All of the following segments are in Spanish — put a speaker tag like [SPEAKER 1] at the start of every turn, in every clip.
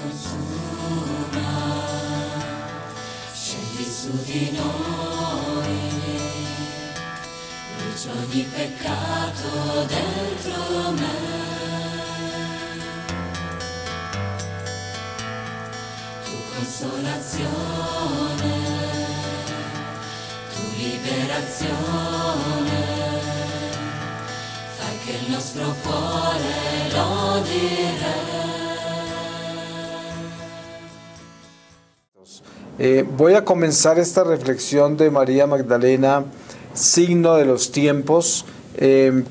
[SPEAKER 1] consuma, scendi su di noi, bruci ogni peccato dentro me, tu consolazione, tu liberazione, fai che il nostro cuore lodi Re.
[SPEAKER 2] Voy a comenzar esta reflexión de María Magdalena, signo de los tiempos,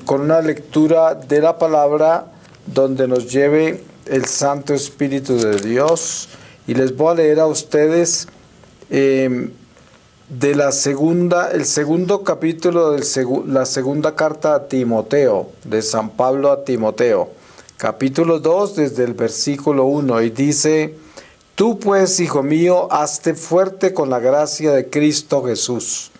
[SPEAKER 2] con una lectura de la palabra donde nos lleve el Santo Espíritu de Dios. Y les voy a leer a ustedes el segundo capítulo de la segunda carta a Timoteo, de San Pablo a Timoteo, capítulo 2, desde el versículo 1, y dice: Tú pues, hijo mío, hazte fuerte con la gracia de Cristo Jesús.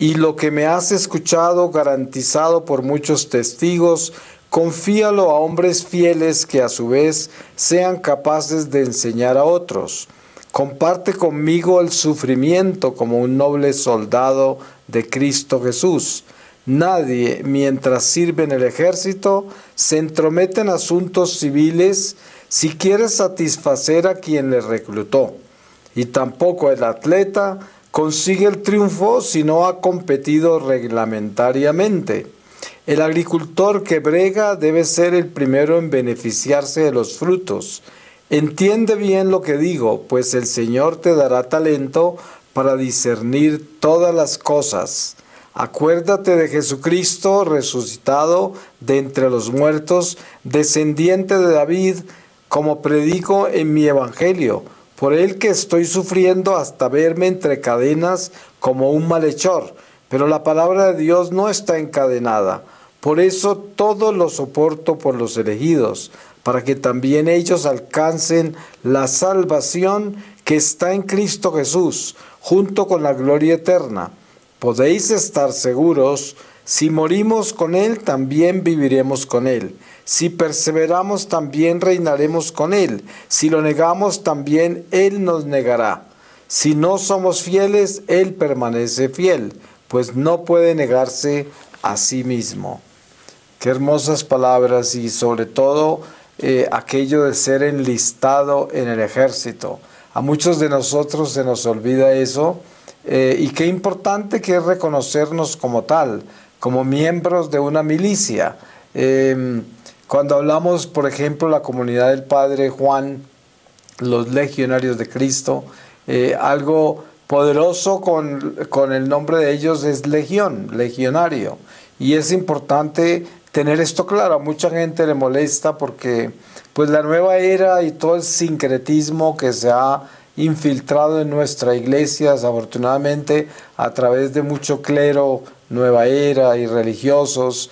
[SPEAKER 2] Y lo que me has escuchado, garantizado por muchos testigos, confíalo a hombres fieles que a su vez sean capaces de enseñar a otros. Comparte conmigo el sufrimiento como un noble soldado de Cristo Jesús. Nadie, mientras sirve en el ejército, se entromete en asuntos civiles si quiere satisfacer a quien le reclutó. Y tampoco el atleta consigue el triunfo si no ha competido reglamentariamente. El agricultor que brega debe ser el primero en beneficiarse de los frutos. Entiende bien lo que digo, pues el Señor te dará talento para discernir todas las cosas. Acuérdate de Jesucristo, resucitado de entre los muertos, descendiente de David, como predico en mi evangelio, por el que estoy sufriendo hasta verme entre cadenas como un malhechor, pero la palabra de Dios no está encadenada. Por eso todo lo soporto por los elegidos, para que también ellos alcancen la salvación que está en Cristo Jesús, junto con la gloria eterna. Podéis estar seguros, si morimos con Él, también viviremos con Él. Si perseveramos, también reinaremos con Él. Si lo negamos, también Él nos negará. Si no somos fieles, Él permanece fiel, pues no puede negarse a sí mismo. Qué hermosas palabras, y sobre todo aquello de ser enlistado en el ejército. A muchos de nosotros se nos olvida eso, y qué importante que es reconocernos como tal, como miembros de una milicia. Cuando hablamos, por ejemplo, la comunidad del Padre Juan, los legionarios de Cristo, algo poderoso con el nombre de ellos es legión, legionario. Y es importante tener esto claro. A mucha gente le molesta porque pues la nueva era y todo el sincretismo que se ha infiltrado en nuestra iglesia, desafortunadamente, a través de mucho clero, nueva era y religiosos,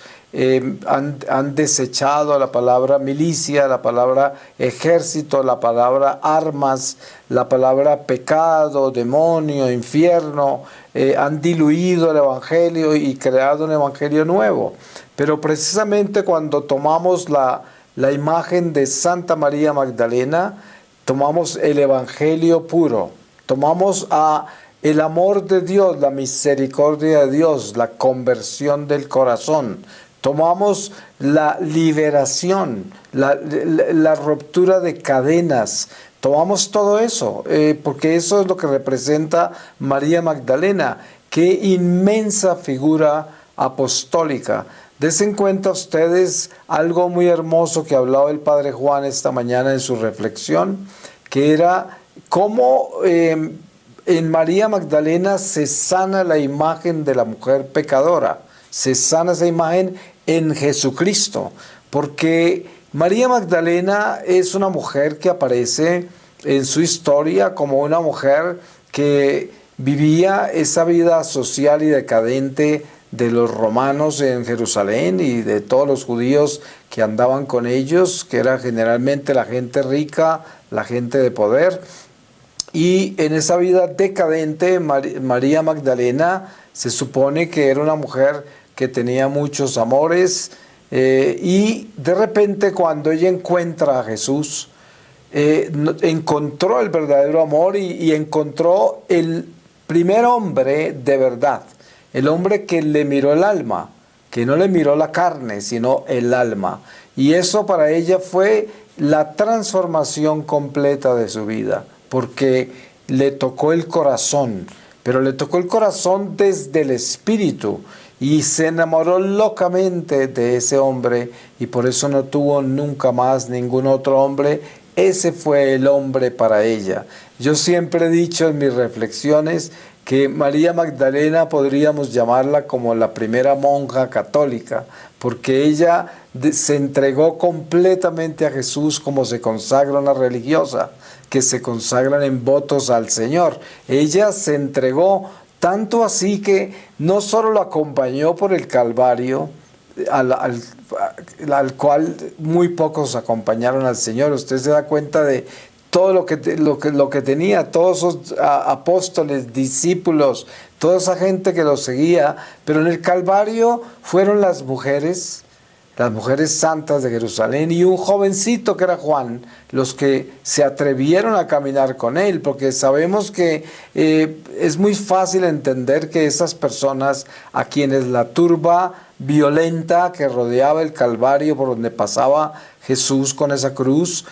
[SPEAKER 2] han desechado la palabra milicia, la palabra ejército, la palabra armas, la palabra pecado, demonio, infierno, han diluido el evangelio y creado un evangelio nuevo. Pero precisamente cuando tomamos la imagen de Santa María Magdalena, tomamos el evangelio puro, tomamos el amor de Dios, la misericordia de Dios, la conversión del corazón. Tomamos la liberación, la ruptura de cadenas. Tomamos todo eso, porque eso es lo que representa María Magdalena. Qué inmensa figura apostólica. Desen cuenta ustedes algo muy hermoso que hablaba el Padre Juan esta mañana en su reflexión, que era cómo en María Magdalena se sana la imagen de la mujer pecadora. Se sana esa imagen en Jesucristo, porque María Magdalena es una mujer que aparece en su historia como una mujer que vivía esa vida social y decadente de los romanos en Jerusalén y de todos los judíos que andaban con ellos, que era generalmente la gente rica, la gente de poder. Y en esa vida decadente, María Magdalena se supone que era una mujer que tenía muchos amores, y de repente cuando ella encuentra a Jesús, encontró el verdadero amor y encontró el primer hombre de verdad, el hombre que le miró el alma, que no le miró la carne, sino el alma. Y eso para ella fue la transformación completa de su vida, porque le tocó el corazón, pero le tocó el corazón desde el espíritu y se enamoró locamente de ese hombre y por eso no tuvo nunca más ningún otro hombre. Ese fue el hombre para ella. Yo siempre he dicho en mis reflexiones que María Magdalena podríamos llamarla como la primera monja católica, porque ella se entregó completamente a Jesús como se consagra una religiosa, que se consagran en votos al Señor. Ella se entregó tanto así que no solo lo acompañó por el Calvario, al cual muy pocos acompañaron al Señor. Usted se da cuenta de todo lo que tenía, todos esos apóstoles, discípulos, toda esa gente que lo seguía, pero en el Calvario fueron las mujeres santas de Jerusalén y un jovencito que era Juan, los que se atrevieron a caminar con él, porque sabemos que es muy fácil entender que esas personas a quienes la turba violenta que rodeaba el Calvario por donde pasaba Jesús con esa cruz,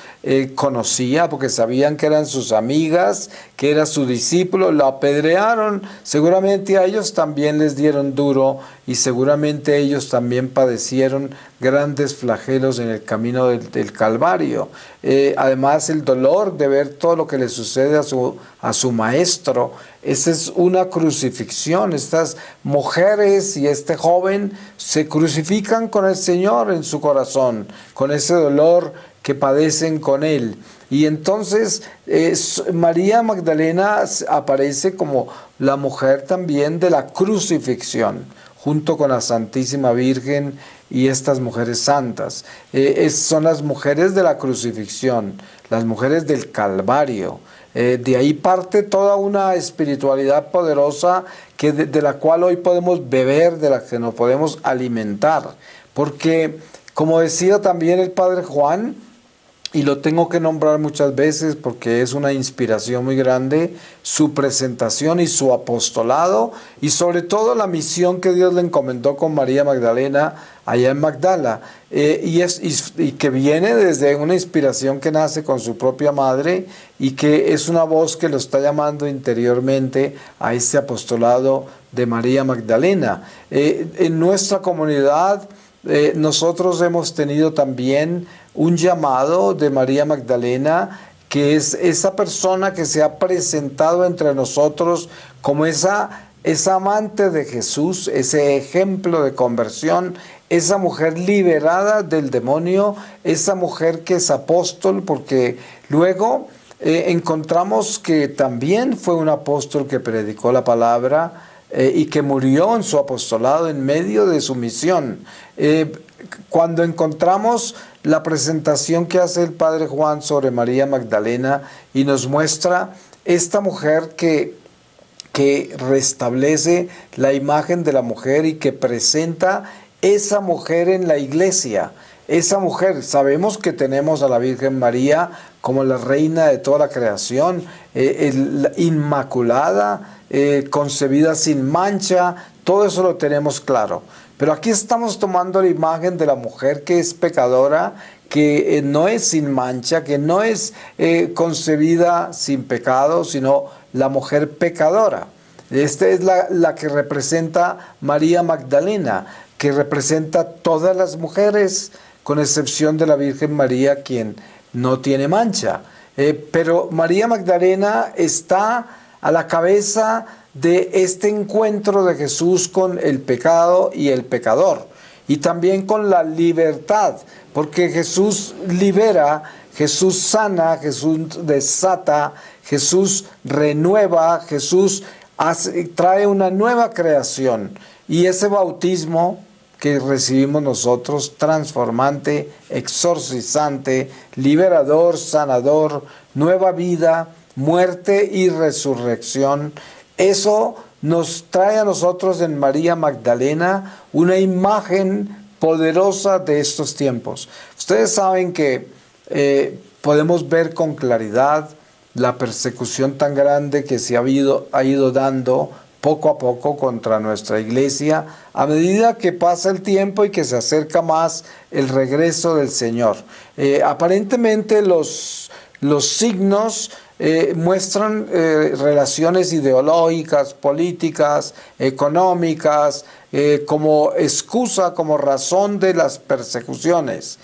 [SPEAKER 2] conocía porque sabían que eran sus amigas, que era su discípulo, lo apedrearon, seguramente a ellos también les dieron duro y seguramente ellos también padecieron grandes flagelos en el camino del Calvario. Además el dolor de ver todo lo que le sucede a su maestro, esa es una crucifixión. Estas mujeres y este joven se crucifican con el Señor en su corazón, con ese dolor que padecen con Él. Y entonces María Magdalena aparece como la mujer también de la crucifixión, junto con la Santísima Virgen y estas mujeres santas. Son las mujeres de la crucifixión, las mujeres del Calvario. De ahí parte toda una espiritualidad poderosa de la cual hoy podemos beber, de la que nos podemos alimentar. Porque, como decía también el Padre Juan, y lo tengo que nombrar muchas veces porque es una inspiración muy grande, su presentación y su apostolado, y sobre todo la misión que Dios le encomendó con María Magdalena allá en Magdala, y que viene desde una inspiración que nace con su propia madre y que es una voz que lo está llamando interiormente a este apostolado de María Magdalena. En nuestra comunidad nosotros hemos tenido también un llamado de María Magdalena, que es esa persona que se ha presentado entre nosotros como esa amante de Jesús, ese ejemplo de conversión, esa mujer liberada del demonio, esa mujer que es apóstol, porque luego encontramos que también fue un apóstol que predicó la palabra y que murió en su apostolado en medio de su misión. Cuando encontramos la presentación que hace el Padre Juan sobre María Magdalena y nos muestra esta mujer que restablece la imagen de la mujer y que presenta esa mujer en la iglesia. Esa mujer, sabemos que tenemos a la Virgen María como la reina de toda la creación, inmaculada, concebida sin mancha, todo eso lo tenemos claro. Pero aquí estamos tomando la imagen de la mujer que es pecadora, que no es sin mancha, que no es concebida sin pecado, sino la mujer pecadora. Esta es la que representa María Magdalena, que representa todas las mujeres, con excepción de la Virgen María, quien no tiene mancha. Pero María Magdalena está a la cabeza de este encuentro de Jesús con el pecado y el pecador, y también con la libertad, porque Jesús libera, Jesús sana, Jesús desata, Jesús renueva, Jesús trae una nueva creación, y ese bautismo que recibimos nosotros, transformante, exorcizante, liberador, sanador, nueva vida, muerte y resurrección, eso nos trae a nosotros en María Magdalena una imagen poderosa de estos tiempos. Ustedes saben que podemos ver con claridad la persecución tan grande que se ha ido dando poco a poco contra nuestra iglesia a medida que pasa el tiempo y que se acerca más el regreso del Señor. Aparentemente los signos muestran relaciones ideológicas, políticas, económicas, como excusa, como razón de las persecuciones.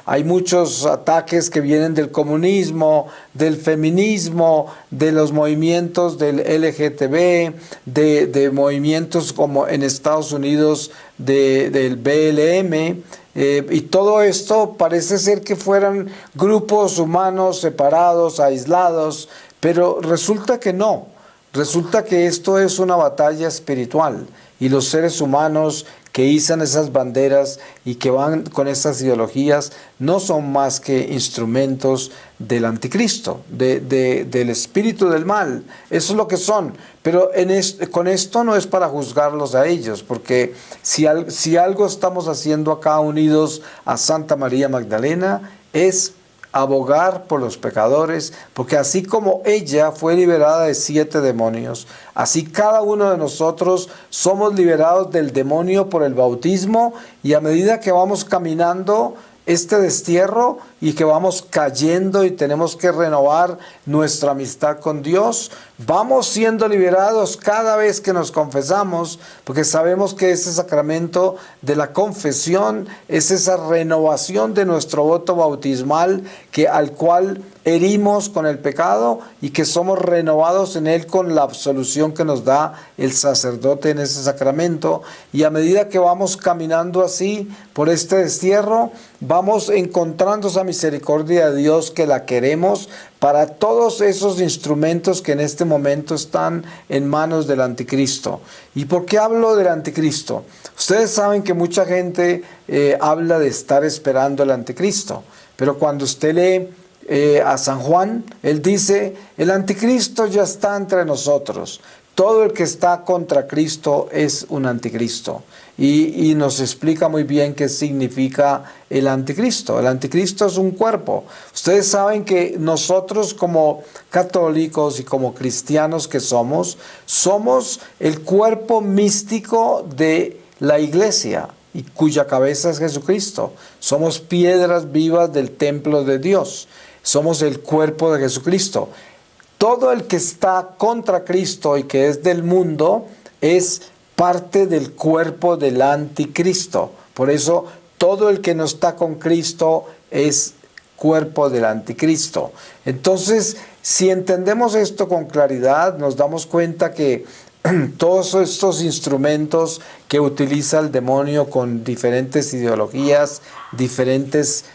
[SPEAKER 2] Hay muchos ataques que vienen del comunismo, del feminismo, de los movimientos del LGTB, de movimientos como en Estados Unidos del BLM. Y todo esto parece ser que fueran grupos humanos separados, aislados, pero resulta que no. Resulta que esto es una batalla espiritual y los seres humanos que izan esas banderas y que van con esas ideologías no son más que instrumentos del anticristo, del espíritu del mal. Eso es lo que son. Pero con esto no es para juzgarlos a ellos, porque si algo estamos haciendo acá unidos a Santa María Magdalena es abogar por los pecadores, porque así como ella fue liberada de 7 demonios, así cada uno de nosotros somos liberados del demonio por el bautismo, y a medida que vamos caminando este destierro y que vamos cayendo y tenemos que renovar nuestra amistad con Dios, vamos siendo liberados cada vez que nos confesamos, porque sabemos que ese sacramento de la confesión es esa renovación de nuestro voto bautismal al cual herimos con el pecado y que somos renovados en él con la absolución que nos da el sacerdote en ese sacramento. Y a medida que vamos caminando así por este destierro, vamos encontrando esa misericordia de Dios que la queremos para todos esos instrumentos que en este momento están en manos del anticristo. ¿Y por qué hablo del anticristo? Ustedes saben que mucha gente habla de estar esperando el anticristo, pero cuando usted lee a San Juan, él dice: el anticristo ya está entre nosotros. Todo el que está contra Cristo es un anticristo. Y nos explica muy bien qué significa el anticristo. El anticristo es un cuerpo. Ustedes saben que nosotros como católicos y como cristianos que somos el cuerpo místico de la iglesia, y cuya cabeza es Jesucristo. Somos piedras vivas del templo de Dios. Somos el cuerpo de Jesucristo. Todo el que está contra Cristo y que es del mundo es parte del cuerpo del anticristo. Por eso todo el que no está con Cristo es cuerpo del anticristo. Entonces, si entendemos esto con claridad, nos damos cuenta que todos estos instrumentos que utiliza el demonio con diferentes ideologías, diferentes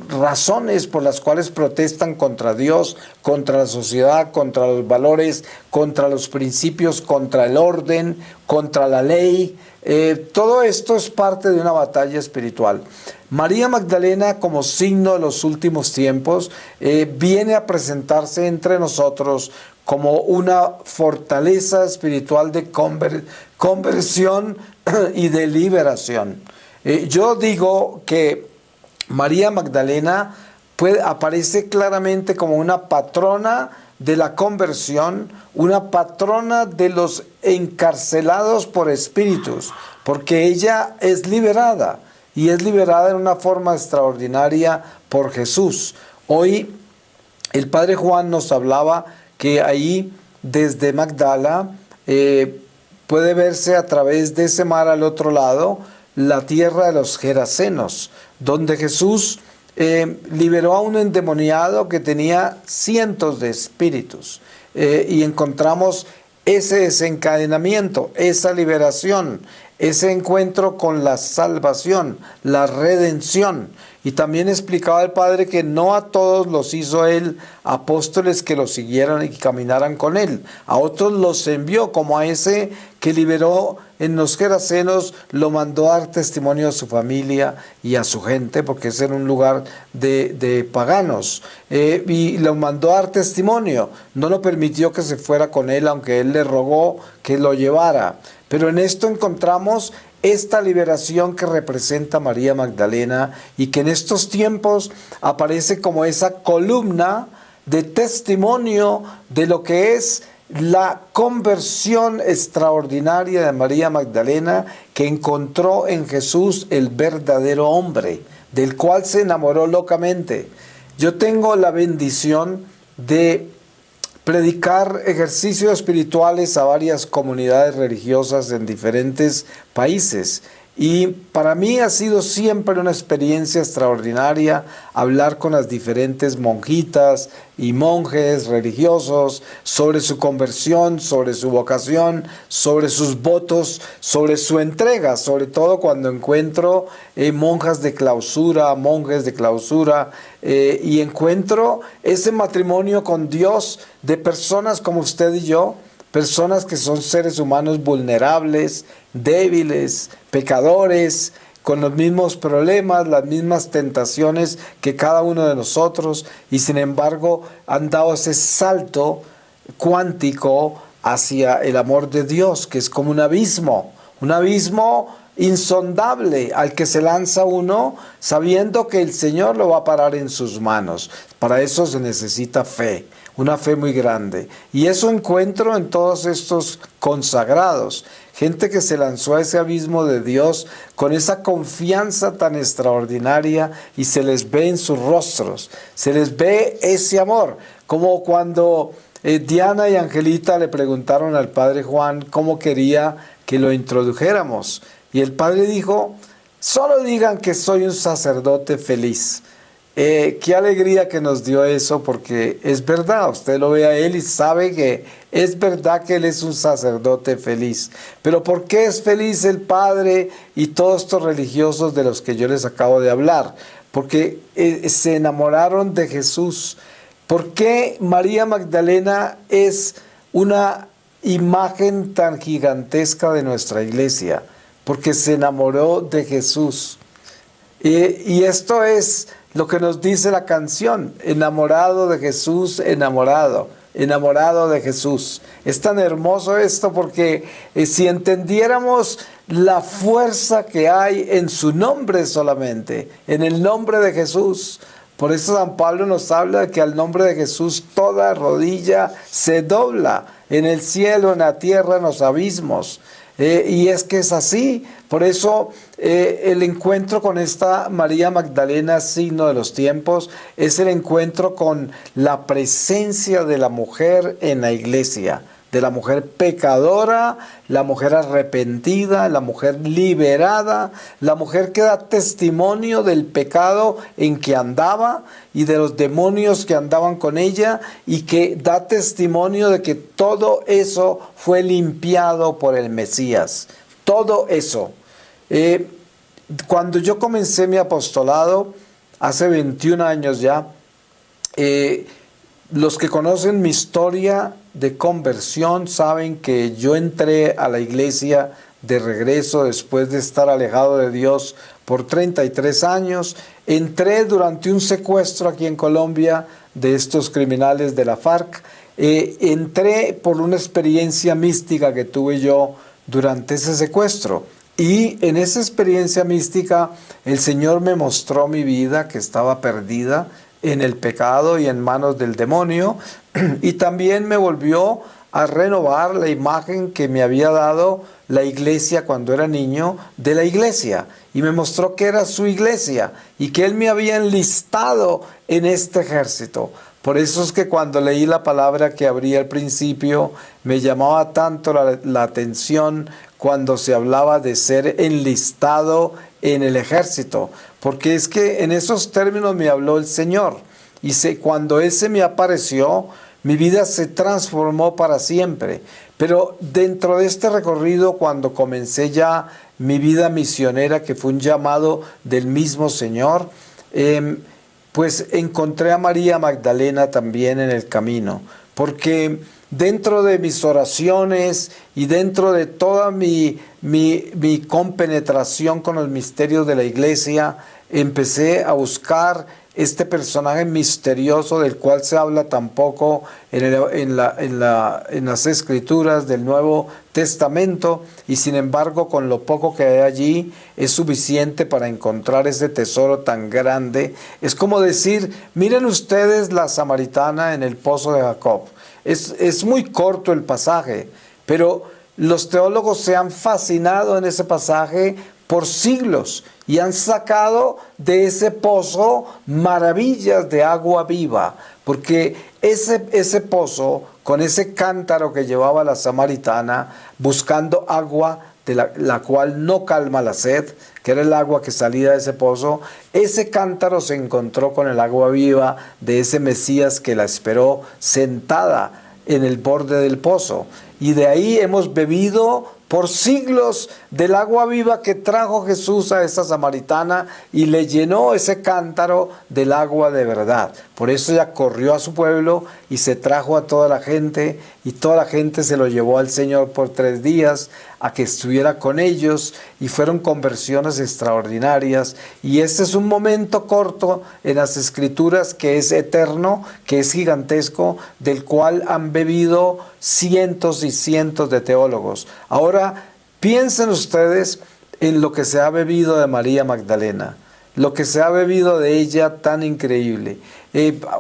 [SPEAKER 2] razones por las cuales protestan contra Dios, contra la sociedad, contra los valores, contra los principios, contra el orden, contra la ley. Todo esto es parte de una batalla espiritual. María Magdalena, como signo de los últimos tiempos, viene a presentarse entre nosotros como una fortaleza espiritual de conversión y de liberación. Yo digo que María Magdalena aparece claramente como una patrona de la conversión, una patrona de los encarcelados por espíritus, porque ella es liberada, y es liberada en una forma extraordinaria por Jesús. Hoy el Padre Juan nos hablaba que ahí desde Magdala puede verse a través de ese mar al otro lado la tierra de los Gerasenos, donde Jesús liberó a un endemoniado que tenía cientos de espíritus, y encontramos ese desencadenamiento, esa liberación, ese encuentro con la salvación, la redención. Y también explicaba el Padre que no a todos los hizo él apóstoles que lo siguieran y que caminaran con él. A otros los envió, como a ese que liberó en los Gerasenos, lo mandó a dar testimonio a su familia y a su gente, porque ese era un lugar de paganos. Y lo mandó a dar testimonio. No lo permitió que se fuera con él, aunque él le rogó que lo llevara. Pero en esto encontramos esta liberación que representa María Magdalena y que en estos tiempos aparece como esa columna de testimonio de lo que es la conversión extraordinaria de María Magdalena, que encontró en Jesús el verdadero hombre, del cual se enamoró locamente. Yo tengo la bendición de predicar ejercicios espirituales a varias comunidades religiosas en diferentes países. Y para mí ha sido siempre una experiencia extraordinaria hablar con las diferentes monjitas y monjes religiosos sobre su conversión, sobre su vocación, sobre sus votos, sobre su entrega, sobre todo cuando encuentro monjas de clausura, monjes de clausura, y encuentro ese matrimonio con Dios de personas como usted y yo, personas que son seres humanos vulnerables, débiles, pecadores, con los mismos problemas, las mismas tentaciones que cada uno de nosotros, y sin embargo han dado ese salto cuántico hacia el amor de Dios, que es como un abismo insondable al que se lanza uno sabiendo que el Señor lo va a parar en sus manos. Para eso se necesita fe, una fe muy grande. Y eso encuentro en todos estos consagrados, gente que se lanzó a ese abismo de Dios con esa confianza tan extraordinaria, y se les ve en sus rostros, se les ve ese amor, como cuando Diana y Angelita le preguntaron al padre Juan cómo quería que lo introdujéramos. Y el padre dijo: solo digan que soy un sacerdote feliz. Qué alegría que nos dio eso, porque es verdad, usted lo ve a él y sabe que es verdad que él es un sacerdote feliz. Pero ¿por qué es feliz el padre y todos estos religiosos de los que yo les acabo de hablar? Porque se enamoraron de Jesús. ¿Por qué María Magdalena es una imagen tan gigantesca de nuestra iglesia? Porque se enamoró de Jesús. Y esto es lo que nos dice la canción: enamorado de Jesús, enamorado de Jesús. Es tan hermoso esto, porque si entendiéramos la fuerza que hay en su nombre solamente, en el nombre de Jesús. Por eso San Pablo nos habla de que al nombre de Jesús toda rodilla se dobla, en el cielo, en la tierra, en los abismos. Y es que es así. Por eso el encuentro con esta María Magdalena, signo de los tiempos, es el encuentro con la presencia de la mujer en la iglesia, de la mujer pecadora, la mujer arrepentida, la mujer liberada, la mujer que da testimonio del pecado en que andaba y de los demonios que andaban con ella, y que da testimonio de que todo eso fue limpiado por el Mesías. Todo eso. Cuando yo comencé mi apostolado, hace 21 años ya, los que conocen mi historia de conversión saben que yo entré a la iglesia de regreso después de estar alejado de Dios por 33 años. Entré durante un secuestro aquí en Colombia de estos criminales de la FARC. Entré por una experiencia mística que tuve yo durante ese secuestro. Y en esa experiencia mística el Señor me mostró mi vida, que estaba perdida en el pecado y en manos del demonio, y también me volvió a renovar la imagen que me había dado la iglesia cuando era niño de la iglesia, y me mostró que era su iglesia y que Él me había enlistado en este ejército. Por eso es que cuando leí la palabra que abría al principio, me llamaba tanto la atención cuando se hablaba de ser enlistado en el ejército, porque es que en esos términos me habló el Señor, y cuando Él se me apareció, mi vida se transformó para siempre. Pero dentro de este recorrido, cuando comencé ya mi vida misionera, que fue un llamado del mismo Señor, pues encontré a María Magdalena también en el camino, porque dentro de mis oraciones y dentro de toda mi compenetración con los misterios de la iglesia, empecé a buscar este personaje misterioso del cual se habla tan poco en las escrituras del Nuevo Testamento, y sin embargo con lo poco que hay allí es suficiente para encontrar ese tesoro tan grande. Es como decir, miren ustedes la samaritana en el pozo de Jacob. Es muy corto el pasaje, pero los teólogos se han fascinado en ese pasaje por siglos y han sacado de ese pozo maravillas de agua viva, porque ese pozo, con ese cántaro que llevaba la samaritana, buscando agua de la cual no calma la sed, que era el agua que salía de ese pozo, ese cántaro se encontró con el agua viva de ese Mesías que la esperó sentada en el borde del pozo. Y de ahí hemos bebido por siglos del agua viva que trajo Jesús a esa samaritana y le llenó ese cántaro del agua de verdad. Por eso ella corrió a su pueblo y se trajo a toda la gente, y toda la gente se lo llevó al Señor por 3 días a que estuviera con ellos, y fueron conversiones extraordinarias. Y este es un momento corto en las Escrituras que es eterno, que es gigantesco, del cual han bebido cientos y cientos de teólogos. Ahora, piensen ustedes en lo que se ha bebido de María Magdalena, lo que se ha bebido de ella tan increíble.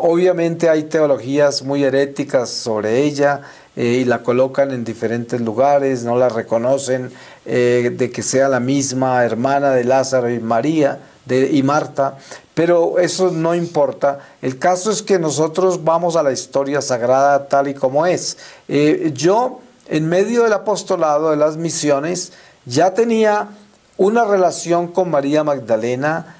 [SPEAKER 2] Obviamente hay teologías muy heréticas sobre ella, y la colocan en diferentes lugares, no la reconocen, de que sea la misma hermana de Lázaro y María y Marta, pero eso no importa. El caso es que nosotros vamos a la historia sagrada tal y como es. Yo, en medio del apostolado de las misiones, ya tenía una relación con María Magdalena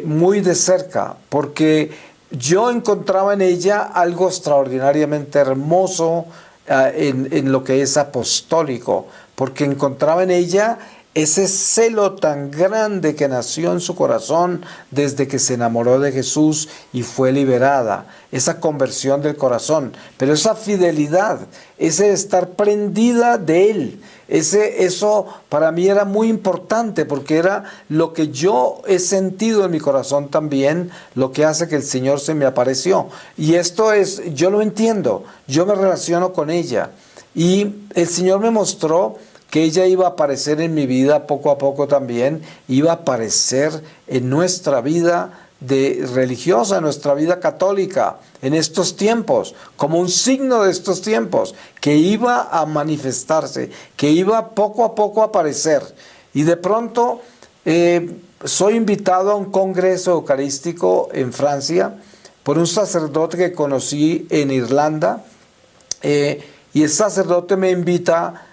[SPEAKER 2] muy de cerca, porque yo encontraba en ella algo extraordinariamente hermoso en lo que es apostólico, porque encontraba en ella ese celo tan grande que nació en su corazón desde que se enamoró de Jesús y fue liberada, esa conversión del corazón, pero esa fidelidad, ese estar prendida de Él, eso para mí era muy importante, porque era lo que yo he sentido en mi corazón también, lo que hace que el Señor se me apareció. Y esto es, yo lo entiendo, yo me relaciono con ella, y el Señor me mostró que ella iba a aparecer en mi vida poco a poco también, iba a aparecer en nuestra vida religiosa, en nuestra vida católica, en estos tiempos, como un signo de estos tiempos, que iba a manifestarse, que iba poco a poco a aparecer. Y de pronto soy invitado a un congreso eucarístico en Francia por un sacerdote que conocí en Irlanda, y el sacerdote me invita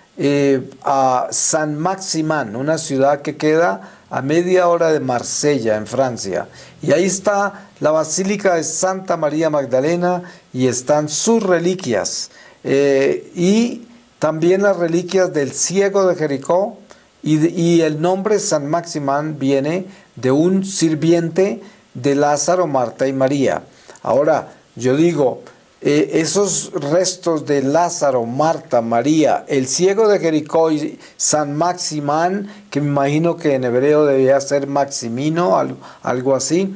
[SPEAKER 2] a Saint-Maximin, una ciudad que queda a media hora de Marsella, en Francia. Y ahí está la Basílica de Santa María Magdalena y están sus reliquias. Y también las reliquias del ciego de Jericó. Y el nombre Saint-Maximin viene de un sirviente de Lázaro, Marta y María. Ahora, yo digo, esos restos de Lázaro, Marta, María, el ciego de Jericó y San Maximán, que me imagino que en hebreo debía ser Maximino, algo así,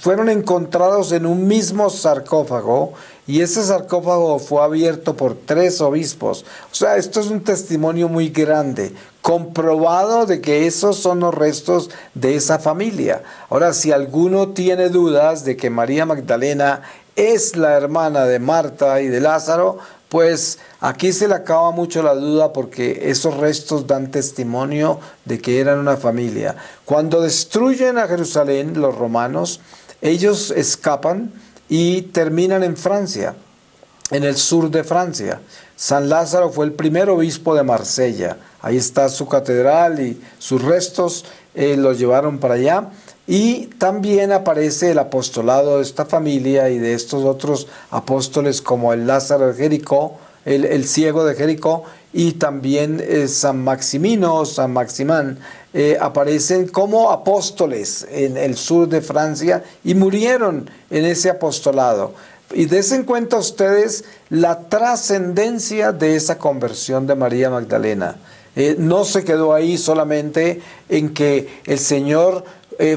[SPEAKER 2] fueron encontrados en un mismo sarcófago, y ese sarcófago fue abierto por 3 obispos. O sea, esto es un testimonio muy grande, comprobado de que esos son los restos de esa familia. Ahora, si alguno tiene dudas de que María Magdalena es la hermana de Marta y de Lázaro, pues aquí se le acaba mucho la duda, porque esos restos dan testimonio de que eran una familia. Cuando destruyen a Jerusalén los romanos, ellos escapan y terminan en Francia, en el sur de Francia. San Lázaro fue el primer obispo de Marsella. Ahí está su catedral y sus restos los llevaron para allá. Y también aparece el apostolado de esta familia y de estos otros apóstoles, como el Lázaro de Jericó, el ciego de Jericó, y también San Maximino, San Maximán, aparecen como apóstoles en el sur de Francia y murieron en ese apostolado. Y desen cuenta ustedes la trascendencia de esa conversión de María Magdalena. No se quedó ahí solamente en que el Señor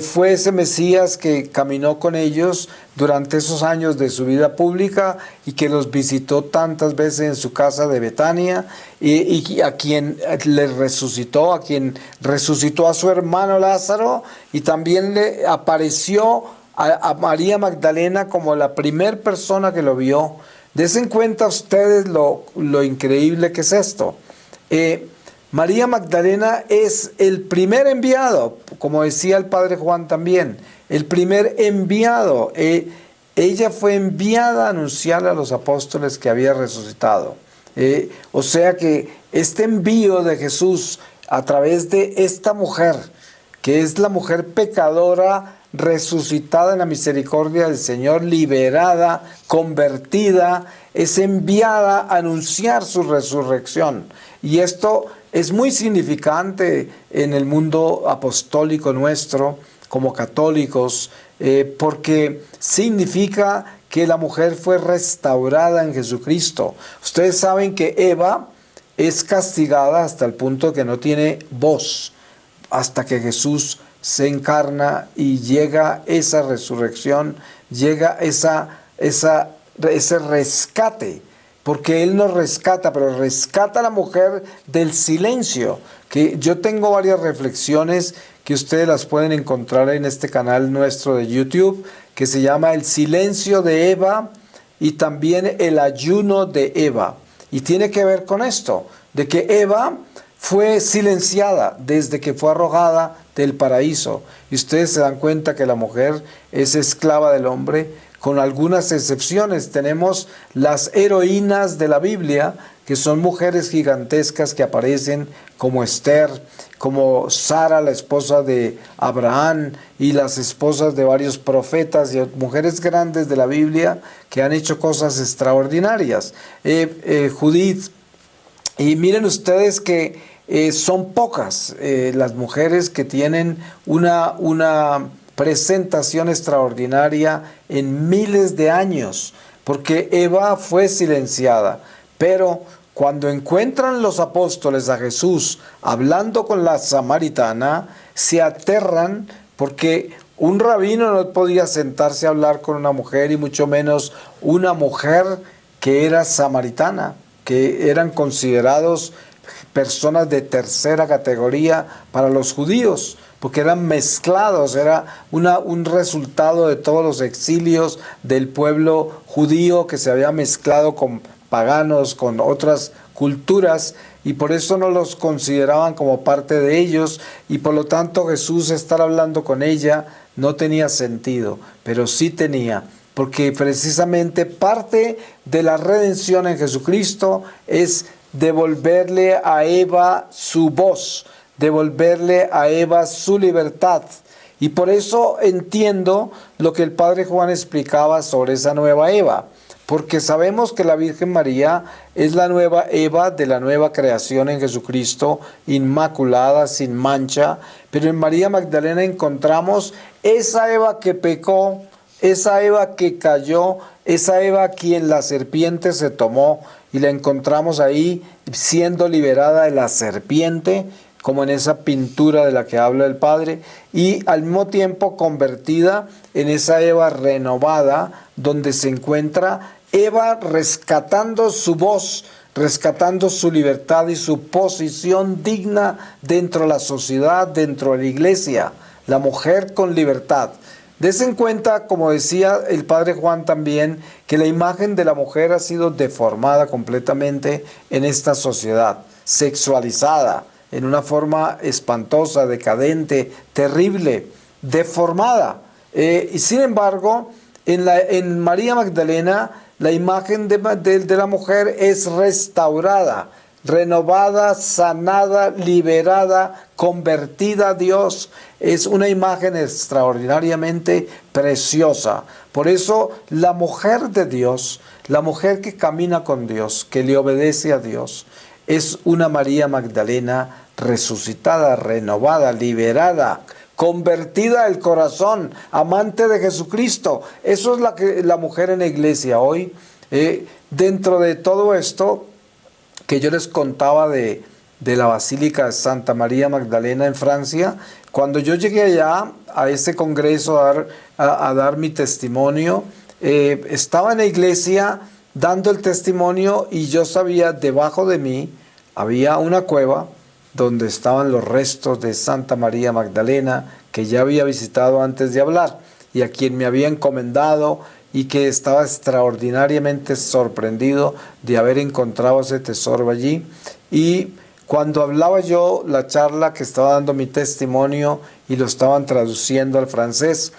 [SPEAKER 2] fue ese Mesías que caminó con ellos durante esos años de su vida pública y que los visitó tantas veces en su casa de Betania y a quien le resucitó, a quien resucitó a su hermano Lázaro, y también le apareció a María Magdalena como la primera persona que lo vio. Desen cuenta ustedes lo increíble que es esto. María Magdalena es el primer enviado, como decía el padre Juan también, el primer enviado. Ella fue enviada a anunciarle a los apóstoles que había resucitado. O sea que este envío de Jesús a través de esta mujer, que es la mujer pecadora, resucitada en la misericordia del Señor, liberada, convertida, es enviada a anunciar su resurrección. Y esto es muy significante en el mundo apostólico nuestro, como católicos, porque significa que la mujer fue restaurada en Jesucristo. Ustedes saben que Eva es castigada hasta el punto que no tiene voz, hasta que Jesús se encarna y llega esa resurrección, llega ese rescate, porque Él nos rescata, pero rescata a la mujer del silencio, que yo tengo varias reflexiones que ustedes las pueden encontrar en este canal nuestro de YouTube, que se llama El silencio de Eva y también el ayuno de Eva. Y tiene que ver con esto, de que Eva fue silenciada desde que fue arrojada del paraíso. Y ustedes se dan cuenta que la mujer es esclava del hombre, con algunas excepciones. Tenemos las heroínas de la Biblia, que son mujeres gigantescas que aparecen, como Esther, como Sara, la esposa de Abraham, y las esposas de varios profetas y mujeres grandes de la Biblia que han hecho cosas extraordinarias. Judith, y miren ustedes que son pocas las mujeres que tienen una presentación extraordinaria en miles de años, porque Eva fue silenciada, pero cuando encuentran los apóstoles a Jesús hablando con la samaritana, se aterran porque un rabino no podía sentarse a hablar con una mujer, y mucho menos una mujer que era samaritana, que eran considerados personas de tercera categoría para los judíos, porque eran mezclados, era un resultado de todos los exilios del pueblo judío que se había mezclado con paganos, con otras culturas, y por eso no los consideraban como parte de ellos, y por lo tanto Jesús estar hablando con ella no tenía sentido, pero sí tenía, porque precisamente parte de la redención en Jesucristo es devolverle a Eva su voz, devolverle a Eva su libertad. Y por eso entiendo lo que el padre Juan explicaba sobre esa nueva Eva, porque sabemos que la Virgen María es la nueva Eva de la nueva creación en Jesucristo, inmaculada, sin mancha, pero en María Magdalena encontramos esa Eva que pecó, esa Eva que cayó, esa Eva a quien la serpiente se tomó, y la encontramos ahí siendo liberada de la serpiente, como en esa pintura de la que habla el Padre, y al mismo tiempo convertida en esa Eva renovada, donde se encuentra Eva rescatando su voz, rescatando su libertad y su posición digna dentro de la sociedad, dentro de la iglesia, la mujer con libertad. Desen cuenta, como decía el padre Juan también, que la imagen de la mujer ha sido deformada completamente en esta sociedad, sexualizada, en una forma espantosa, decadente, terrible, deformada. Y sin embargo, en María Magdalena, la imagen de la mujer es restaurada, renovada, sanada, liberada, convertida a Dios. Es una imagen extraordinariamente preciosa. Por eso la mujer de Dios, la mujer que camina con Dios, que le obedece a Dios, es una María Magdalena resucitada, renovada, liberada, convertida el corazón, amante de Jesucristo. Eso es la mujer en la iglesia hoy. Dentro de todo esto que yo les contaba de de la Basílica de Santa María Magdalena en Francia. Cuando yo llegué allá a ese congreso a dar mi testimonio, estaba en la iglesia dando el testimonio y yo sabía, debajo de mí había una cueva donde estaban los restos de Santa María Magdalena, que ya había visitado antes de hablar y a quien me había encomendado, y que estaba extraordinariamente sorprendido de haber encontrado ese tesoro allí. Y cuando hablaba yo la charla, que estaba dando mi testimonio y lo estaban traduciendo al francés,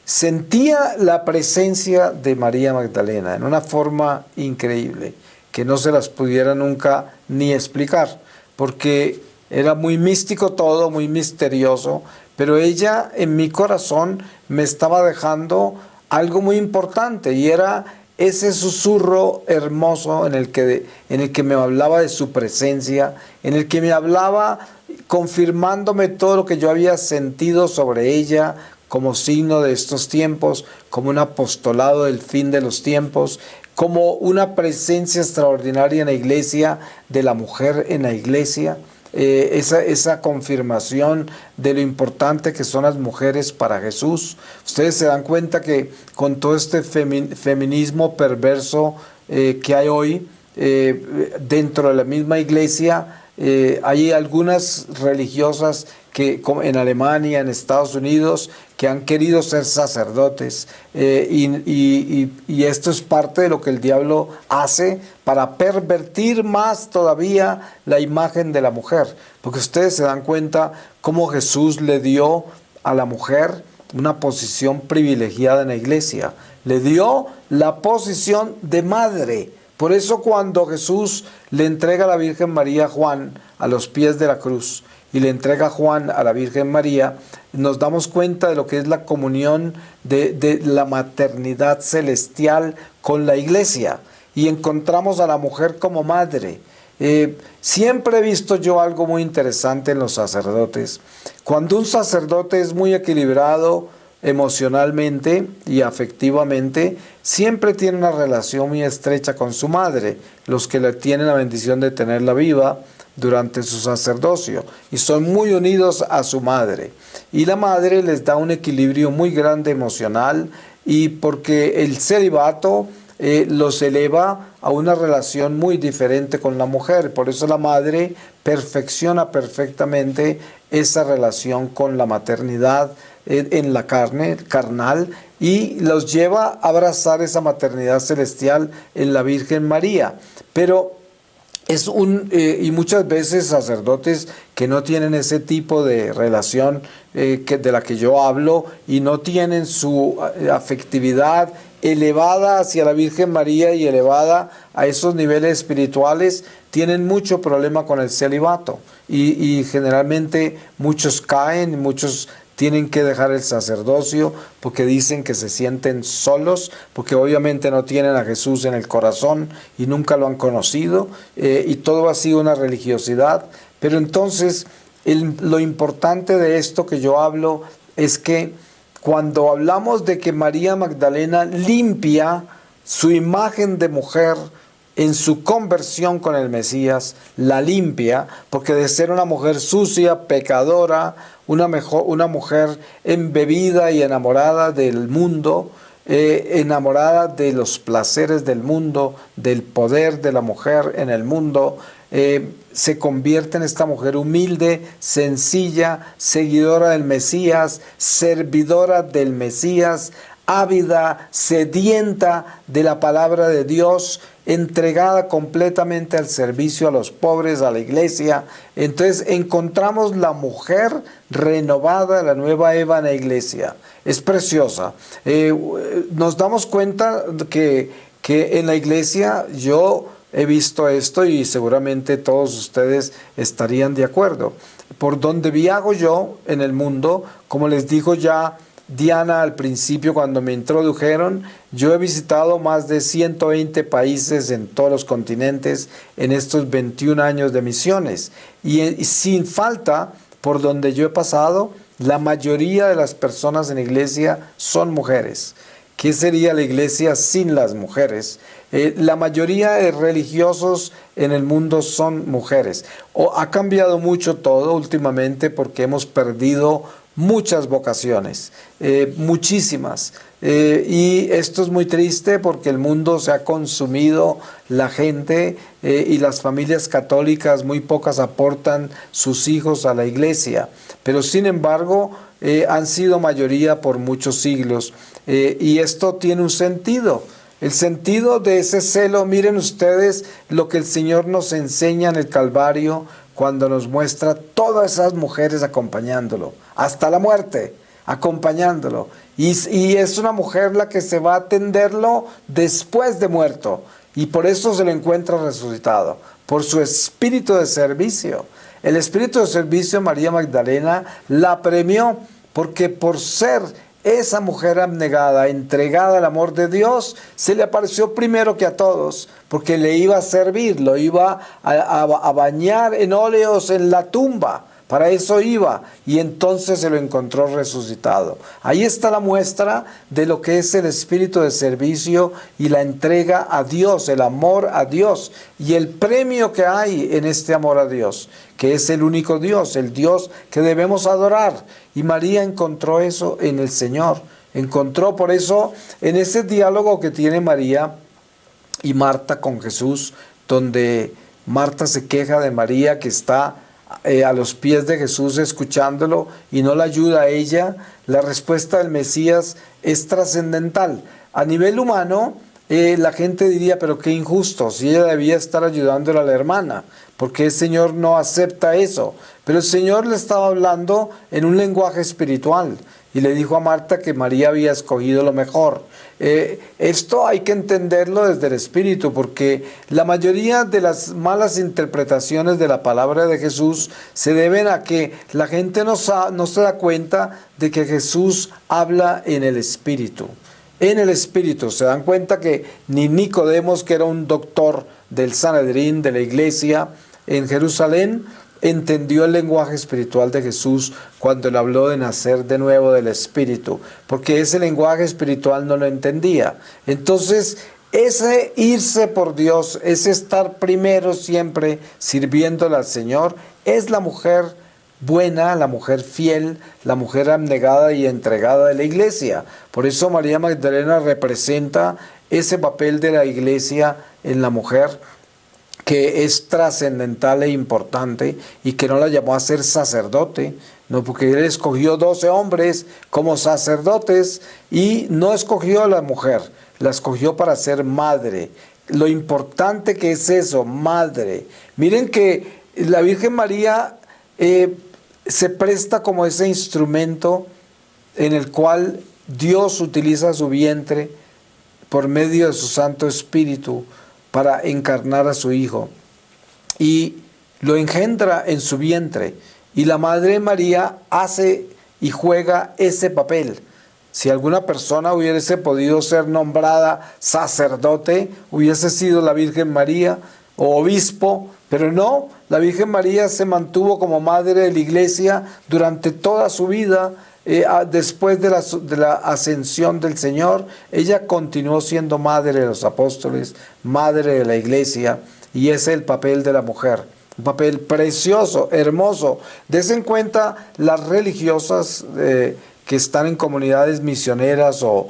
[SPEAKER 2] sentía la presencia de María Magdalena en una forma increíble, que no se las pudiera nunca ni explicar, porque era muy místico todo, muy misterioso, pero ella en mi corazón me estaba dejando algo muy importante, y era ese susurro hermoso en el que me hablaba de su presencia, en el que me hablaba confirmándome todo lo que yo había sentido sobre ella como signo de estos tiempos, como un apostolado del fin de los tiempos, como una presencia extraordinaria en la iglesia, de la mujer en la iglesia. Esa confirmación de lo importante que son las mujeres para Jesús. Ustedes se dan cuenta que con todo este feminismo perverso que hay hoy dentro de la misma iglesia, hay algunas religiosas que en Alemania, en Estados Unidos, que han querido ser sacerdotes, y esto es parte de lo que el diablo hace para pervertir más todavía la imagen de la mujer, porque ustedes se dan cuenta cómo Jesús le dio a la mujer una posición privilegiada en la iglesia, le dio la posición de madre. Por eso cuando Jesús le entrega a la Virgen María a Juan a los pies de la cruz, y le entrega a Juan a la Virgen María, nos damos cuenta de lo que es la comunión de la maternidad celestial con la iglesia, y encontramos a la mujer como madre. Siempre he visto yo algo muy interesante en los sacerdotes. Cuando un sacerdote es muy equilibrado emocionalmente y afectivamente, siempre tiene una relación muy estrecha con su madre, los que le tienen la bendición de tenerla viva durante su sacerdocio, y son muy unidos a su madre, y la madre les da un equilibrio muy grande emocional, y porque el celibato los eleva a una relación muy diferente con la mujer. Por eso la madre perfecciona perfectamente esa relación con la maternidad en la carnal, y los lleva a abrazar esa maternidad celestial en la Virgen María. Pero y muchas veces sacerdotes que no tienen ese tipo de relación de la que yo hablo, y no tienen su afectividad elevada hacia la Virgen María y elevada a esos niveles espirituales, tienen mucho problema con el celibato, y generalmente muchos caen, muchos tienen que dejar el sacerdocio porque dicen que se sienten solos, porque obviamente no tienen a Jesús en el corazón y nunca lo han conocido, y todo ha sido una religiosidad. Pero entonces lo importante de esto que yo hablo es que cuando hablamos de que María Magdalena limpia su imagen de mujer en su conversión con el Mesías, la limpia, porque de ser una mujer sucia, pecadora, una mujer embebida y enamorada del mundo, enamorada de los placeres del mundo, del poder de la mujer en el mundo, se convierte en esta mujer humilde, sencilla, seguidora del Mesías, servidora del Mesías, ávida, sedienta de la palabra de Dios, entregada completamente al servicio a los pobres, a la iglesia. Entonces encontramos la mujer renovada, la nueva Eva en la iglesia. Es preciosa. Nos damos cuenta que en la iglesia yo he visto esto, y seguramente todos ustedes estarían de acuerdo. Por donde viajo yo en el mundo, como les dijo ya Diana al principio cuando me introdujeron, yo he visitado más de 120 países en todos los continentes en estos 21 años de misiones, y sin falta, por donde yo he pasado, la mayoría de las personas en la iglesia son mujeres ¿Qué sería la iglesia sin las mujeres? La mayoría de religiosos en el mundo son mujeres. Ha cambiado mucho todo últimamente porque hemos perdido muchas vocaciones, muchísimas. Y esto es muy triste porque el mundo se ha consumido, la gente y las familias católicas, muy pocas aportan sus hijos a la iglesia. Pero sin embargo, han sido mayoría por muchos siglos. Y esto tiene un sentido. El sentido de ese celo, miren ustedes lo que el Señor nos enseña en el Calvario cuando nos muestra todas esas mujeres acompañándolo, hasta la muerte, acompañándolo. Y es una mujer la que se va a atenderlo después de muerto. Y por eso se lo encuentra resucitado, por su espíritu de servicio. El espíritu de servicio, María Magdalena la premió porque por ser esa mujer abnegada, entregada al amor de Dios, se le apareció primero que a todos, porque le iba a servir, lo iba a bañar en óleos en la tumba. Para eso iba, y entonces se lo encontró resucitado. Ahí está la muestra de lo que es el espíritu de servicio y la entrega a Dios, el amor a Dios, y el premio que hay en este amor a Dios, que es el único Dios, el Dios que debemos adorar. Y María encontró eso en el Señor. Encontró por eso en ese diálogo que tiene María y Marta con Jesús, donde Marta se queja de María que está a los pies de Jesús escuchándolo y no la ayuda a ella. La respuesta del Mesías es trascendental. A nivel humano, la gente diría, pero qué injusto, si ella debía estar ayudándole a la hermana, porque el Señor no acepta eso. Pero el Señor le estaba hablando en un lenguaje espiritual y le dijo a Marta que María había escogido lo mejor. Esto hay que entenderlo desde el espíritu, porque la mayoría de las malas interpretaciones de la palabra de Jesús se deben a que la gente no se da cuenta de que Jesús habla en el espíritu. En el espíritu se dan cuenta que ni Nicodemos, que era un doctor del Sanedrín, de la iglesia en Jerusalén, entendió el lenguaje espiritual de Jesús cuando él habló de nacer de nuevo del Espíritu, porque ese lenguaje espiritual no lo entendía. Entonces, ese irse por Dios, ese estar primero siempre sirviéndole al Señor, es la mujer buena, la mujer fiel, la mujer abnegada y entregada de la iglesia. Por eso María Magdalena representa ese papel de la iglesia en la mujer, que es trascendental e importante, y que no la llamó a ser sacerdote, no, porque él escogió 12 hombres como sacerdotes y no escogió a la mujer, la escogió para ser madre. Lo importante que es eso, madre. Miren que la Virgen María se presta como ese instrumento en el cual Dios utiliza su vientre por medio de su Santo Espíritu para encarnar a su Hijo, y lo engendra en su vientre, y la Madre María hace y juega ese papel. Si alguna persona hubiese podido ser nombrada sacerdote, hubiese sido la Virgen María, o obispo, pero no, la Virgen María se mantuvo como madre de la iglesia durante toda su vida. Después de la ascensión del Señor, ella continuó siendo madre de los apóstoles, madre de la iglesia, y ese es el papel de la mujer. Un papel precioso, hermoso. Desen en cuenta las religiosas que están en comunidades misioneras o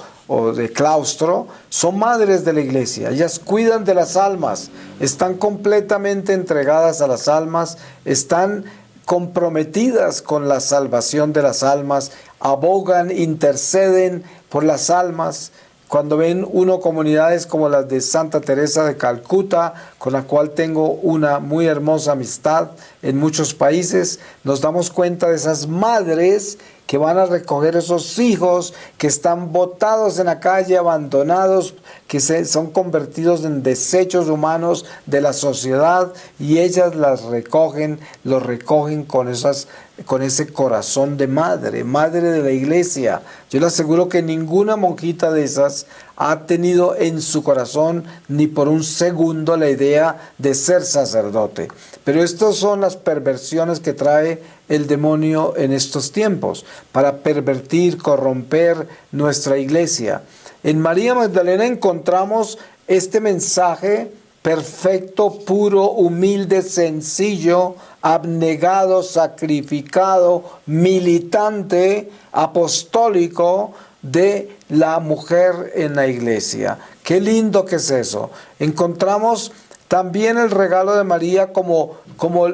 [SPEAKER 2] de claustro, son madres de la iglesia. Ellas cuidan de las almas, están completamente entregadas a las almas, están comprometidas con la salvación de las almas, abogan, interceden por las almas. Cuando ven uno comunidades como las de Santa Teresa de Calcuta, con la cual tengo una muy hermosa amistad en muchos países, nos damos cuenta de esas madres que van a recoger esos hijos que están botados en la calle, abandonados, que son convertidos en desechos humanos de la sociedad, y ellas las recogen, los recogen con ese corazón de madre, madre de la iglesia. Yo le aseguro que ninguna monjita de esas ha tenido en su corazón ni por un segundo la idea de ser sacerdote. Pero estas son las perversiones que trae el demonio en estos tiempos, para pervertir, corromper nuestra iglesia. En María Magdalena encontramos este mensaje perfecto, puro, humilde, sencillo, abnegado, sacrificado, militante, apostólico de la mujer en la iglesia. Qué lindo que es eso. Encontramos también el regalo de María como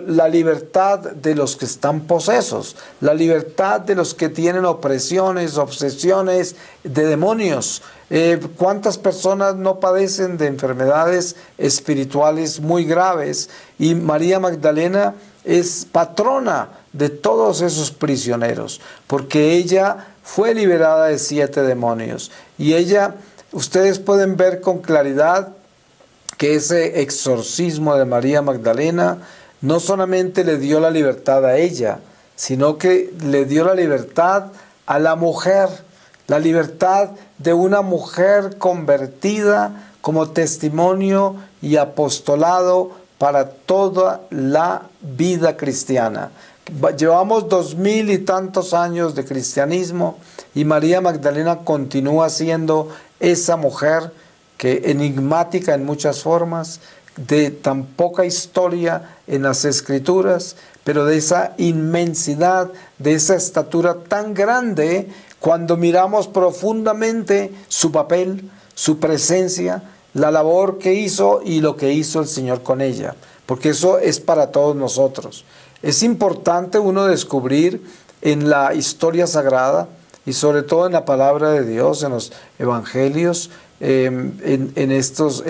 [SPEAKER 2] la libertad de los que están posesos, la libertad de los que tienen opresiones, obsesiones de demonios. ¿Cuántas personas no padecen de enfermedades espirituales muy graves? Y María Magdalena es patrona de todos esos prisioneros, porque ella fue liberada de 7 demonios. Y ella, ustedes pueden ver con claridad que ese exorcismo de María Magdalena no solamente le dio la libertad a ella, sino que le dio la libertad a la mujer, la libertad de una mujer convertida como testimonio y apostolado para toda la vida cristiana. Llevamos 2000 y tantos años de cristianismo y María Magdalena continúa siendo esa mujer que enigmática en muchas formas, de tan poca historia en las escrituras, pero de esa inmensidad, de esa estatura tan grande, cuando miramos profundamente su papel, su presencia, la labor que hizo y lo que hizo el Señor con ella, porque eso es para todos nosotros. Es importante uno descubrir en la historia sagrada y sobre todo en la palabra de Dios, en los evangelios, en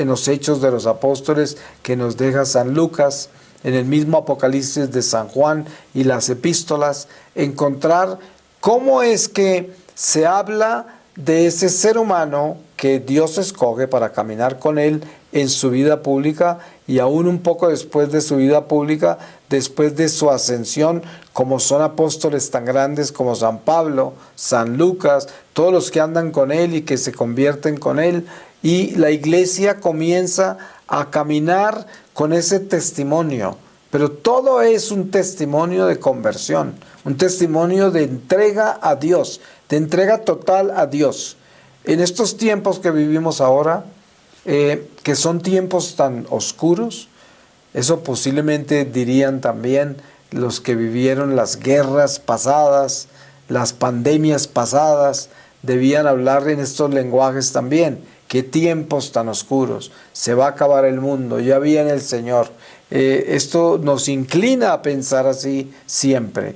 [SPEAKER 2] los hechos de los apóstoles que nos deja San Lucas, en el mismo Apocalipsis de San Juan y las epístolas, encontrar cómo es que se habla de ese ser humano que Dios escoge para caminar con él en su vida pública y aún un poco después de su vida pública, después de su ascensión, como son apóstoles tan grandes como San Pablo, San Lucas, todos los que andan con él y que se convierten con él, y la iglesia comienza a caminar con ese testimonio, pero todo es un testimonio de conversión, un testimonio de entrega a Dios, de entrega total a Dios. En estos tiempos que vivimos ahora, que son tiempos tan oscuros, eso posiblemente dirían también los que vivieron las guerras pasadas, las pandemias pasadas, debían hablar en estos lenguajes también. Qué tiempos tan oscuros, se va a acabar el mundo, ya viene el Señor. Esto nos inclina a pensar así siempre.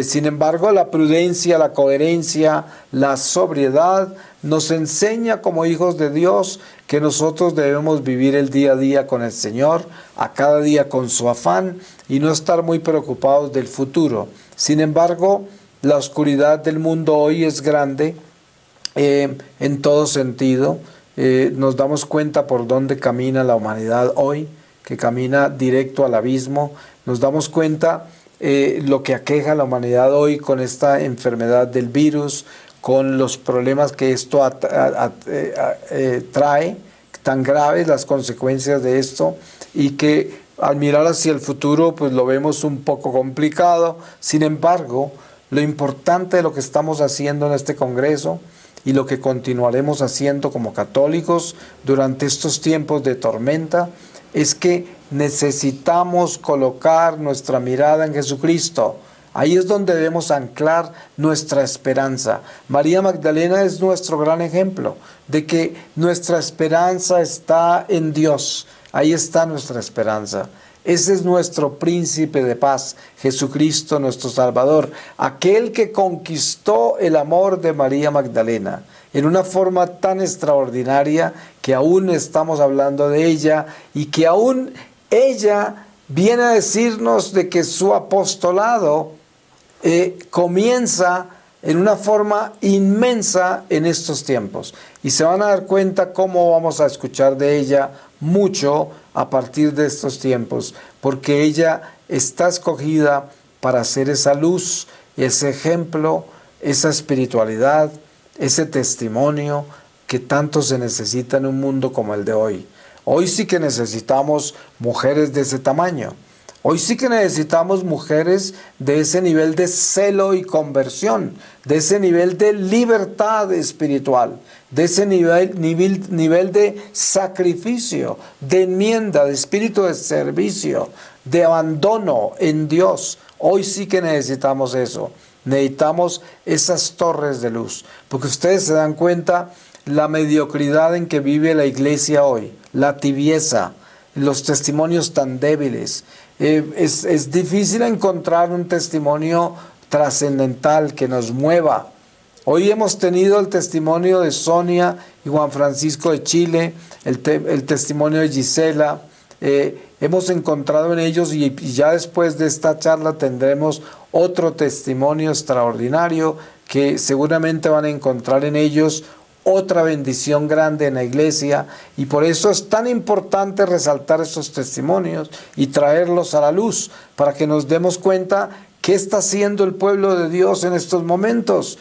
[SPEAKER 2] Sin embargo, la prudencia, la coherencia, la sobriedad nos enseña como hijos de Dios que nosotros debemos vivir el día a día con el Señor, a cada día con su afán y no estar muy preocupados del futuro. Sin embargo, la oscuridad del mundo hoy es grande en todo sentido. Nos damos cuenta por dónde camina la humanidad hoy, que camina directo al abismo. Nos damos cuenta lo que aqueja a la humanidad hoy con esta enfermedad del virus, con los problemas que esto trae, tan graves las consecuencias de esto, y que al mirar hacia el futuro pues lo vemos un poco complicado. Sin embargo, lo importante de lo que estamos haciendo en este Congreso y lo que continuaremos haciendo como católicos durante estos tiempos de tormenta es que necesitamos colocar nuestra mirada en Jesucristo. Ahí es donde debemos anclar nuestra esperanza. María Magdalena es nuestro gran ejemplo de que nuestra esperanza está en Dios. Ahí está nuestra esperanza. Ese es nuestro príncipe de paz, Jesucristo nuestro Salvador, aquel que conquistó el amor de María Magdalena en una forma tan extraordinaria que aún estamos hablando de ella y que aún ella viene a decirnos de que su apostolado comienza en una forma inmensa en estos tiempos. Y se van a dar cuenta cómo vamos a escuchar de ella mucho a partir de estos tiempos, porque ella está escogida para ser esa luz, ese ejemplo, esa espiritualidad, ese testimonio que tanto se necesita en un mundo como el de hoy. Hoy sí que necesitamos mujeres de ese tamaño. Hoy sí que necesitamos mujeres de ese nivel de celo y conversión, de ese nivel de libertad espiritual, de ese nivel de sacrificio, de enmienda, de espíritu de servicio, de abandono en Dios. Hoy sí que necesitamos eso. Necesitamos esas torres de luz, porque ustedes se dan cuenta la mediocridad en que vive la iglesia hoy, la tibieza, los testimonios tan débiles. Es difícil encontrar un testimonio trascendental que nos mueva. Hoy hemos tenido el testimonio de Sonia y Juan Francisco de Chile, el testimonio de Gisela. Hemos encontrado en ellos y ya después de esta charla tendremos otro testimonio extraordinario que seguramente van a encontrar en ellos otra bendición grande en la iglesia, y por eso es tan importante resaltar esos testimonios y traerlos a la luz para que nos demos cuenta qué está haciendo el pueblo de Dios en estos momentos,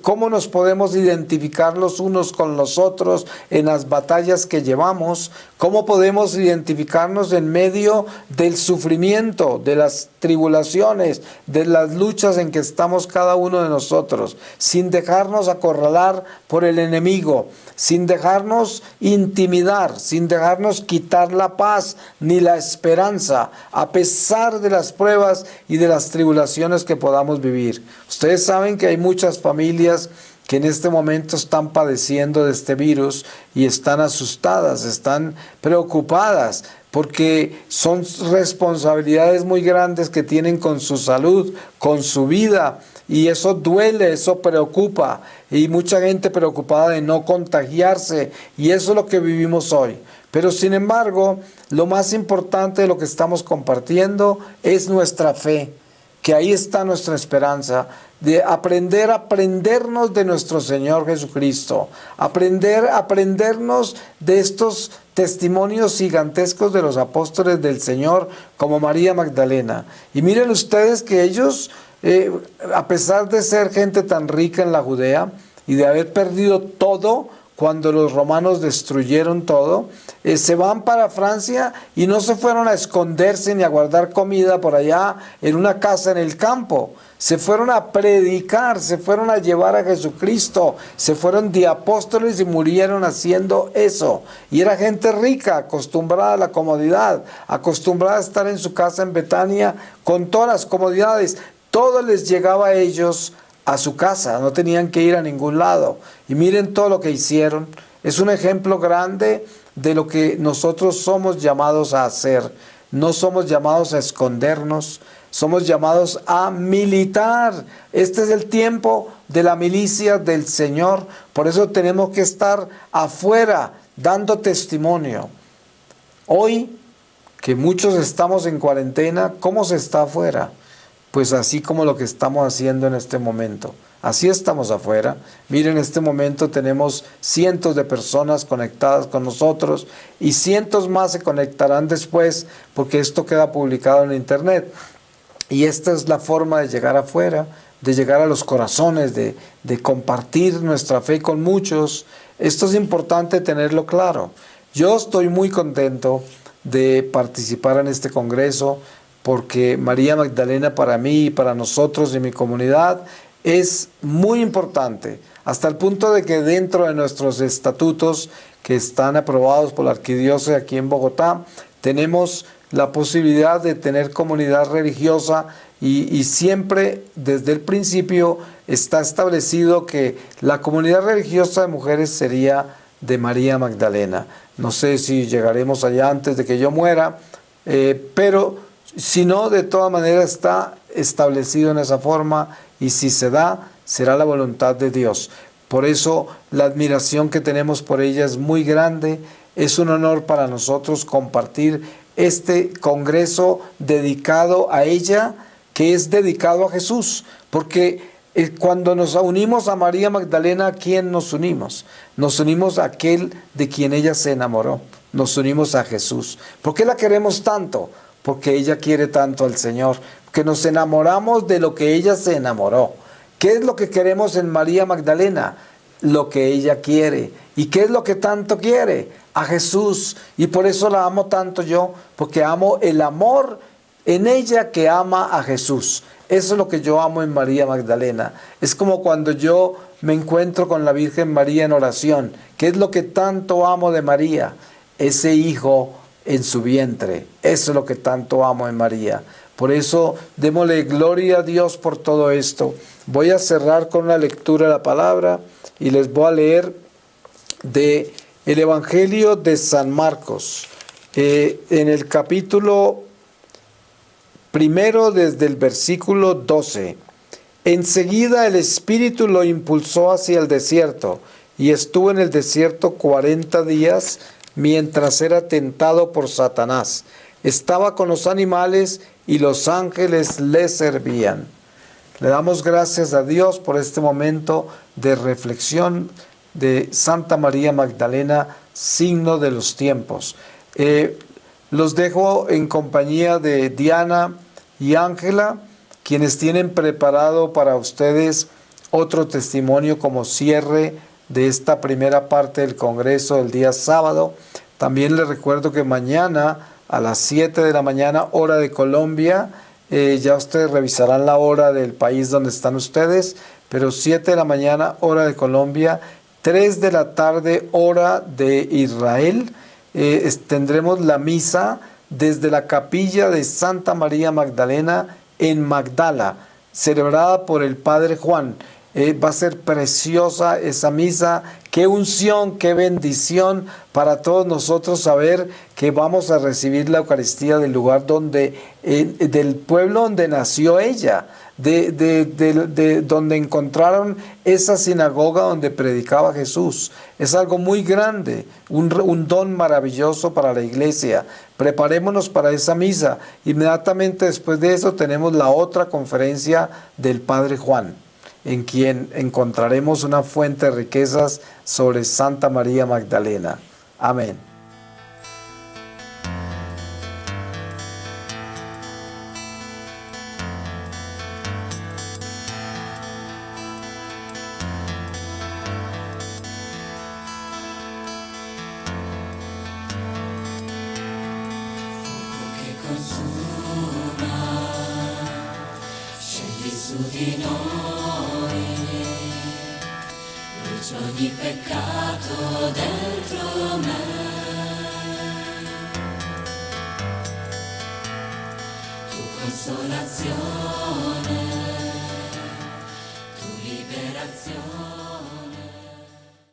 [SPEAKER 2] cómo nos podemos identificar los unos con los otros en las batallas que llevamos, cómo podemos identificarnos en medio del sufrimiento, de las tribulaciones, de las luchas en que estamos cada uno de nosotros, sin dejarnos acorralar por el enemigo, sin dejarnos intimidar, sin dejarnos quitar la paz ni la esperanza, a pesar de las pruebas y de las tribulaciones que podamos vivir. Ustedes saben que hay muchas familias que en este momento están padeciendo de este virus y están asustadas, están preocupadas, porque son responsabilidades muy grandes que tienen con su salud, con su vida, y eso duele, eso preocupa, y mucha gente preocupada de no contagiarse, y eso es lo que vivimos hoy. Pero sin embargo, lo más importante de lo que estamos compartiendo es nuestra fe, que ahí está nuestra esperanza, de aprendernos de nuestro Señor Jesucristo, aprendernos de estos testimonios gigantescos de los apóstoles del Señor, como María Magdalena. Y miren ustedes que ellos, a pesar de ser gente tan rica en la Judea y de haber perdido todo cuando los romanos destruyeron todo, se van para Francia y no se fueron a esconderse ni a guardar comida por allá en una casa en el campo. Se fueron a predicar, se fueron a llevar a Jesucristo, se fueron de apóstoles y murieron haciendo eso. Y era gente rica, acostumbrada a la comodidad, acostumbrada a estar en su casa en Betania con todas las comodidades. Todo les llegaba a ellos a su casa, no tenían que ir a ningún lado. Y miren todo lo que hicieron. Es un ejemplo grande de lo que nosotros somos llamados a hacer. No somos llamados a escondernos, somos llamados a militar. Este es el tiempo de la milicia del Señor. Por eso tenemos que estar afuera dando testimonio. Hoy, que muchos estamos en cuarentena, ¿cómo se está afuera? Pues así como lo que estamos haciendo en este momento. Así estamos afuera. Miren, en este momento tenemos cientos de personas conectadas con nosotros y cientos más se conectarán después porque esto queda publicado en internet. Y esta es la forma de llegar afuera, de llegar a los corazones, de compartir nuestra fe con muchos. Esto es importante tenerlo claro. Yo estoy muy contento de participar en este congreso porque María Magdalena para mí y para nosotros y mi comunidad es muy importante, hasta el punto de que dentro de nuestros estatutos que están aprobados por la Arquidiócesis aquí en Bogotá, tenemos la posibilidad de tener comunidad religiosa y siempre desde el principio está establecido que la comunidad religiosa de mujeres sería de María Magdalena. No sé si llegaremos allá antes de que yo muera, pero si no, de todas maneras está establecido en esa forma y si se da, será la voluntad de Dios. Por eso la admiración que tenemos por ella es muy grande. Es un honor para nosotros compartir este congreso dedicado a ella, que es dedicado a Jesús, porque cuando nos unimos a María Magdalena, ¿a quién nos unimos? Nos unimos a aquel de quien ella se enamoró, nos unimos a Jesús. ¿Por qué la queremos tanto? Porque ella quiere tanto al Señor, que nos enamoramos de lo que ella se enamoró. ¿Qué es lo que queremos en María Magdalena? Lo que ella quiere. ¿Y qué es lo que tanto quiere? A Jesús. Y por eso la amo tanto yo, porque amo el amor en ella que ama a Jesús. Eso es lo que yo amo en María Magdalena. Es como cuando yo me encuentro con la Virgen María en oración. ¿Qué es lo que tanto amo de María? Ese hijo en su vientre. Eso es lo que tanto amo en María. Por eso démosle gloria a Dios por todo esto. Voy a cerrar con una lectura de la palabra y les voy a leer de el Evangelio de San Marcos. En el capítulo primero, desde el versículo 12. Enseguida el Espíritu lo impulsó hacia el desierto, y estuvo en el desierto 40 días, mientras era tentado por Satanás. Estaba con los animales, y los ángeles le servían. Le damos gracias a Dios por este momento de reflexión de Santa María Magdalena, signo de los tiempos. Los dejo en compañía de Diana y Ángela, quienes tienen preparado para ustedes otro testimonio como cierre de esta primera parte del Congreso del día sábado. También les recuerdo que mañana a las 7 de la mañana, hora de Colombia, ya ustedes revisarán la hora del país donde están ustedes, pero 7 de la mañana, hora de Colombia, 3 de la tarde, hora de Israel, tendremos la misa desde la capilla de Santa María Magdalena en Magdala, celebrada por el Padre Juan. Va a ser preciosa esa misa. Qué unción, qué bendición para todos nosotros saber que vamos a recibir la Eucaristía del lugar donde, del pueblo donde nació ella, de donde encontraron esa sinagoga donde predicaba Jesús. Es algo muy grande, un don maravilloso para la iglesia. Preparémonos para esa misa. Inmediatamente después de eso tenemos la otra conferencia del Padre Juan, en quien encontraremos una fuente de riquezas sobre Santa María Magdalena. Amén.
[SPEAKER 1] che consuma, scegli su di noi, brucia ogni peccato dentro me, tu consolazione, tu liberazione.